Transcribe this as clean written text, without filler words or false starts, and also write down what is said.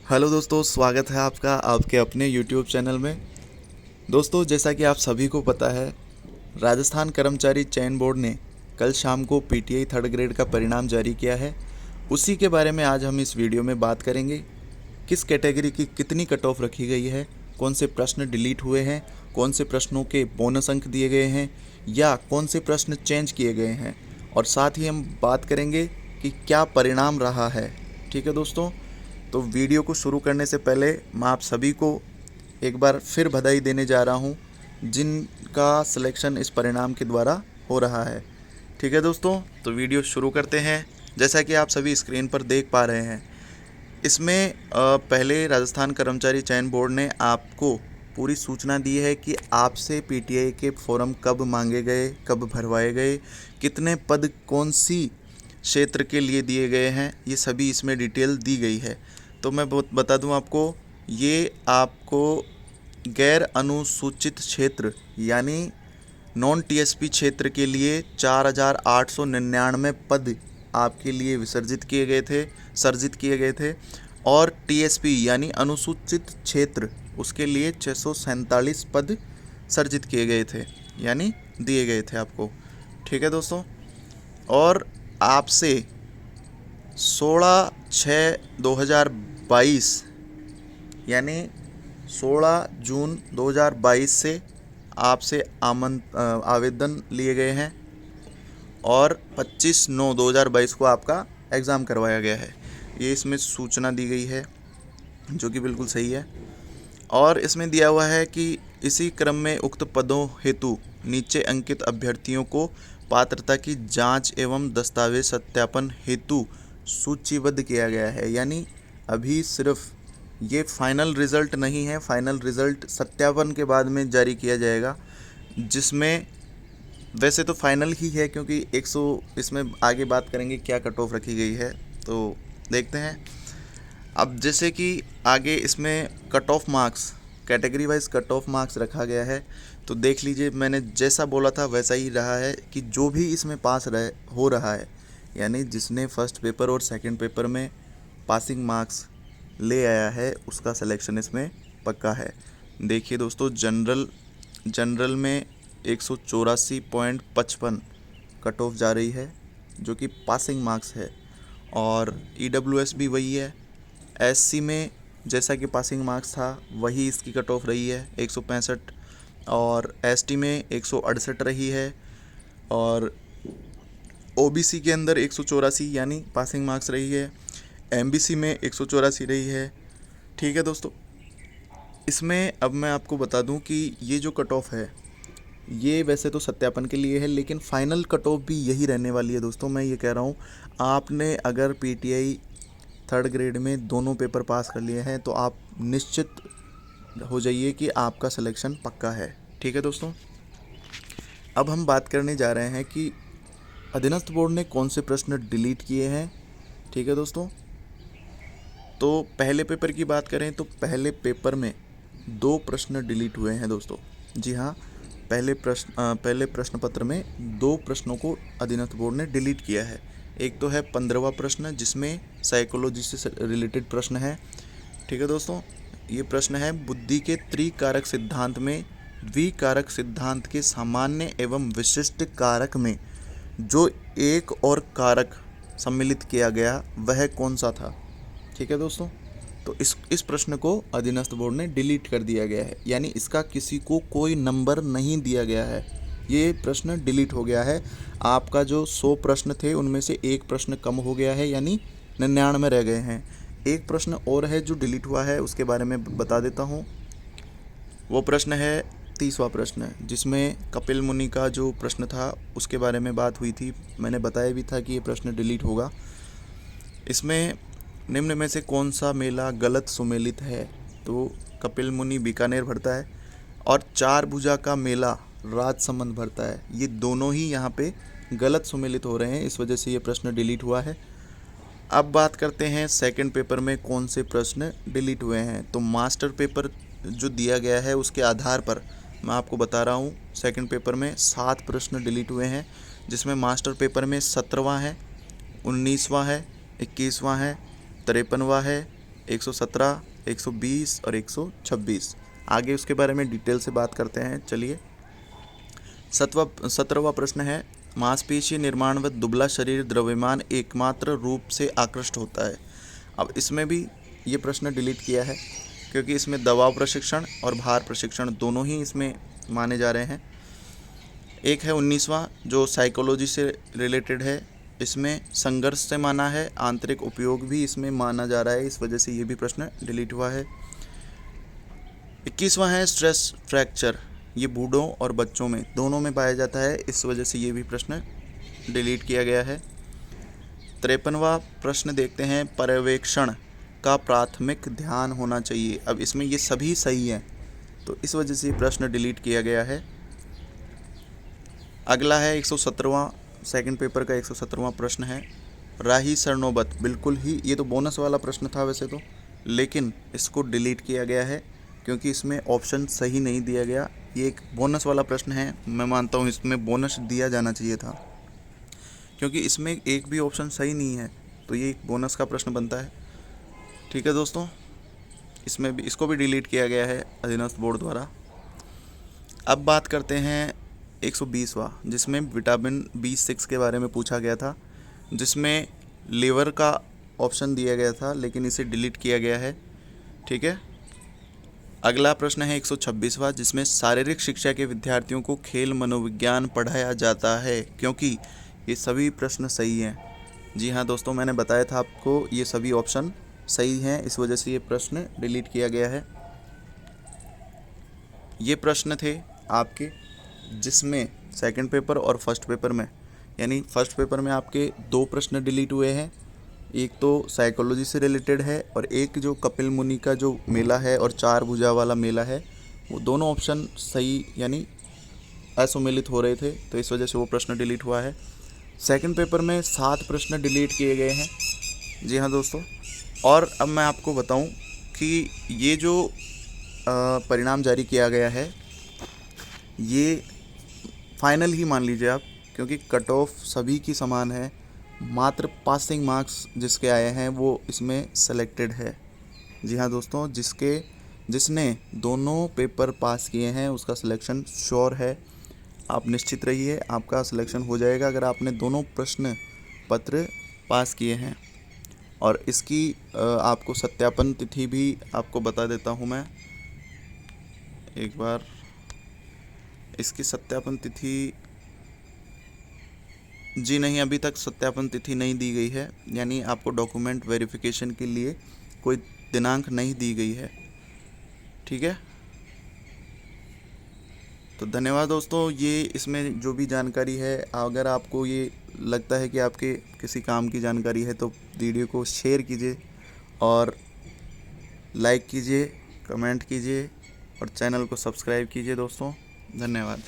Hello दोस्तों, स्वागत है आपका आपके अपने यूट्यूब चैनल में। दोस्तों, जैसा कि आप सभी को पता है, राजस्थान कर्मचारी चयन बोर्ड ने कल शाम को पीटीआई थर्ड ग्रेड का परिणाम जारी किया है। उसी के बारे में आज हम इस वीडियो में बात करेंगे। किस कैटेगरी की कितनी कट ऑफ रखी गई है, कौन से प्रश्न डिलीट हुए हैं, कौन से प्रश्नों के बोनस अंक दिए गए हैं या कौन से प्रश्न चेंज किए गए हैं, और साथ ही हम बात करेंगे कि क्या परिणाम रहा है। ठीक है दोस्तों, तो वीडियो को शुरू करने से पहले मैं आप सभी को एक बार फिर बधाई देने जा रहा हूं, जिनका सिलेक्शन इस परिणाम के द्वारा हो रहा है। ठीक है दोस्तों, तो वीडियो शुरू करते हैं। जैसा कि आप सभी स्क्रीन पर देख पा रहे हैं, इसमें पहले राजस्थान कर्मचारी चयन बोर्ड ने आपको पूरी सूचना दी है कि आपसे पीटीआई के फॉर्म कब मांगे गए, कब भरवाए गए, कितने पद कौन सी क्षेत्र के लिए दिए गए हैं, ये सभी इसमें डिटेल दी गई है। तो मैं बता दूं आपको, ये आपको गैर अनुसूचित क्षेत्र यानी नॉन टीएसपी क्षेत्र के लिए 4,899 पद आपके लिए सर्जित किए गए थे, और टीएसपी यानी अनुसूचित क्षेत्र उसके लिए 647 पद सर्जित किए गए थे यानी दिए गए थे आपको। ठीक है दोस्तों, और आपसे 16/6/2022 यानी 16 जून 2022 से आपसे आवेदन लिए गए हैं और 25/9/2022 को आपका एग्ज़ाम करवाया गया है। ये इसमें सूचना दी गई है, जो कि बिल्कुल सही है। और इसमें दिया हुआ है कि इसी क्रम में उक्त पदों हेतु नीचे अंकित अभ्यर्थियों को पात्रता की जांच एवं दस्तावेज सत्यापन हेतु सूचीबद्ध किया गया है। यानी अभी सिर्फ ये फाइनल रिज़ल्ट नहीं है, फाइनल रिज़ल्ट सत्यापन के बाद में जारी किया जाएगा, जिसमें वैसे तो फाइनल ही है क्योंकि 100 इसमें आगे बात करेंगे क्या कट ऑफ रखी गई है, तो देखते हैं। अब जैसे कि आगे इसमें cut off marks, category wise cut off marks रखा गया है, तो देख लीजिए, मैंने जैसा बोला था वैसा ही रहा है कि जो भी इसमें हो रहा है, यानी जिसने फर्स्ट पेपर और सेकंड पेपर में पासिंग मार्क्स ले आया है उसका सिलेक्शन इसमें पक्का है। देखिए दोस्तों, जनरल में 184.55 कट ऑफ जा रही है, जो कि पासिंग मार्क्स है, और ईडब्ल्यूएस भी वही है। एससी में जैसा कि पासिंग मार्क्स था वही इसकी कट ऑफ रही है 165, और एसटी में 168 रही है, और ओबीसी के अंदर 184 यानी पासिंग मार्क्स रही है, एमबीसी में 184 रही है। ठीक है दोस्तों, इसमें अब मैं आपको बता दूं कि ये जो कट ऑफ है ये वैसे तो सत्यापन के लिए है, लेकिन फाइनल कट ऑफ भी यही रहने वाली है दोस्तों। मैं ये कह रहा हूँ, आपने अगर पीटीआई थर्ड ग्रेड में दोनों पेपर पास कर लिए हैं तो आप निश्चित हो जाइए कि आपका सिलेक्शन पक्का है। ठीक है दोस्तों, अब हम बात करने जा रहे हैं कि अधीनस्थ बोर्ड ने कौन से प्रश्न डिलीट किए हैं। ठीक है दोस्तों, तो पहले पेपर की बात करें तो पहले पेपर में 2 प्रश्न डिलीट हुए हैं दोस्तों। जी हाँ, पहले प्रश्न पत्र में 2 प्रश्नों को अधीनस्थ बोर्ड ने डिलीट किया है। एक तो है 15वां प्रश्न, जिसमें साइकोलॉजी से रिलेटेड प्रश्न है। ठीक है दोस्तों, ये प्रश्न है, बुद्धि के त्रिकारक सिद्धांत में द्विकारक सिद्धांत के सामान्य एवं विशिष्ट कारक में जो एक और कारक सम्मिलित किया गया वह कौन सा था। ठीक है दोस्तों, तो इस प्रश्न को अधीनस्थ बोर्ड ने डिलीट कर दिया गया है, यानी इसका किसी को कोई नंबर नहीं दिया गया है, ये प्रश्न डिलीट हो गया है। आपका जो 100 प्रश्न थे उनमें से एक प्रश्न कम हो गया है, यानी 99 रह गए हैं। एक प्रश्न और है जो डिलीट हुआ है, उसके बारे में बता देता हूँ। वो प्रश्न है 30वां प्रश्न, जिसमें कपिल मुनि का जो प्रश्न था उसके बारे में बात हुई थी। मैंने बताया भी था कि ये प्रश्न डिलीट होगा। इसमें निम्न में से कौन सा मेला गलत सुमेलित है, तो कपिल मुनि बीकानेर भरता है, और चार भुजा का मेला राजसमंद भरता है। ये दोनों ही यहाँ पे गलत सुमेलित हो रहे हैं, इस वजह से ये प्रश्न डिलीट हुआ है। अब बात करते हैं सेकंड पेपर में कौन से प्रश्न डिलीट हुए हैं। तो मास्टर पेपर जो दिया गया है उसके आधार पर मैं आपको बता रहा हूँ, सेकंड पेपर में 7 प्रश्न डिलीट हुए हैं, जिसमें मास्टर पेपर में 17वां है, 19वां है, 21वां है, 53वां है, 117, 120 और 126। आगे उसके बारे में डिटेल से बात करते हैं। चलिए 17वां प्रश्न है, मांसपेशी निर्माण व दुबला शरीर द्रव्यमान एकमात्र रूप से आकृष्ट होता है। अब इसमें भी ये प्रश्न डिलीट किया है क्योंकि इसमें दबाव प्रशिक्षण और भार प्रशिक्षण दोनों ही इसमें माने जा रहे हैं। एक है 19वां जो साइकोलॉजी से रिलेटेड है, इसमें संघर्ष से माना है, आंतरिक उपयोग भी इसमें माना जा रहा है, इस वजह से ये भी प्रश्न डिलीट हुआ है। 21वां है स्ट्रेस फ्रैक्चर, ये बूढ़ों और बच्चों में दोनों में पाया जाता है, इस वजह से ये भी प्रश्न डिलीट किया गया है। 53वां प्रश्न देखते हैं, पर्यवेक्षण का प्राथमिक ध्यान होना चाहिए। अब इसमें ये सभी सही हैं तो इस वजह से ये प्रश्न डिलीट किया गया है। अगला है 117वां, सेकंड पेपर का 117वां प्रश्न है, राही सरनोबत, बिल्कुल ही ये तो बोनस वाला प्रश्न था वैसे तो, लेकिन इसको डिलीट किया गया है क्योंकि इसमें ऑप्शन सही नहीं दिया गया। ये एक बोनस वाला प्रश्न है, मैं मानता हूँ इसमें बोनस दिया जाना चाहिए था क्योंकि इसमें एक भी ऑप्शन सही नहीं है, तो ये एक बोनस का प्रश्न बनता है। ठीक है दोस्तों, इसमें भी इसको भी डिलीट किया गया है अधीनस्थ बोर्ड द्वारा। अब बात करते हैं 120वां, जिसमें विटामिन B6 के बारे में पूछा गया था, जिसमें लीवर का ऑप्शन दिया गया था लेकिन इसे डिलीट किया गया है। ठीक है, अगला प्रश्न है 126वां, जिसमें शारीरिक शिक्षा के विद्यार्थियों को खेल मनोविज्ञान पढ़ाया जाता है, क्योंकि ये सभी प्रश्न सही हैं। जी हाँ दोस्तों, मैंने बताया था आपको ये सभी ऑप्शन सही हैं, इस वजह से ये प्रश्न डिलीट किया गया है। ये प्रश्न थे आपके जिसमें सेकंड पेपर और फर्स्ट पेपर में, यानी फर्स्ट पेपर में आपके 2 प्रश्न डिलीट हुए हैं, एक तो साइकोलॉजी से रिलेटेड है और एक जो कपिल मुनि का जो मेला है और 4 भुजा वाला मेला है, वो दोनों ऑप्शन सही यानी असुमेलित हो रहे थे, तो इस वजह से वो प्रश्न डिलीट हुआ है। सेकंड पेपर में 7 प्रश्न डिलीट किए गए हैं। जी हाँ दोस्तों, और अब मैं आपको बताऊं कि ये जो परिणाम जारी किया गया है ये फाइनल ही मान लीजिए आप, क्योंकि कट ऑफ सभी की समान है, मात्र पासिंग मार्क्स जिसके आए हैं वो इसमें सेलेक्टेड है। जी हाँ दोस्तों, जिसने दोनों पेपर पास किए हैं उसका सिलेक्शन श्योर है, आप निश्चित रहिए आपका सिलेक्शन हो जाएगा अगर आपने दोनों प्रश्न पत्र पास किए हैं। और इसकी आपको सत्यापन तिथि भी आपको बता देता हूँ मैं एक बार। इसकी सत्यापन तिथि जी नहीं, अभी तक सत्यापन तिथि नहीं दी गई है, यानी आपको डॉक्यूमेंट वेरिफिकेशन के लिए कोई दिनांक नहीं दी गई है। ठीक है, तो धन्यवाद दोस्तों। ये इसमें जो भी जानकारी है, अगर आपको ये लगता है कि आपके किसी काम की जानकारी है तो वीडियो को शेयर कीजिए और लाइक कीजिए, कमेंट कीजिए और चैनल को सब्सक्राइब कीजिए दोस्तों। धन्यवाद।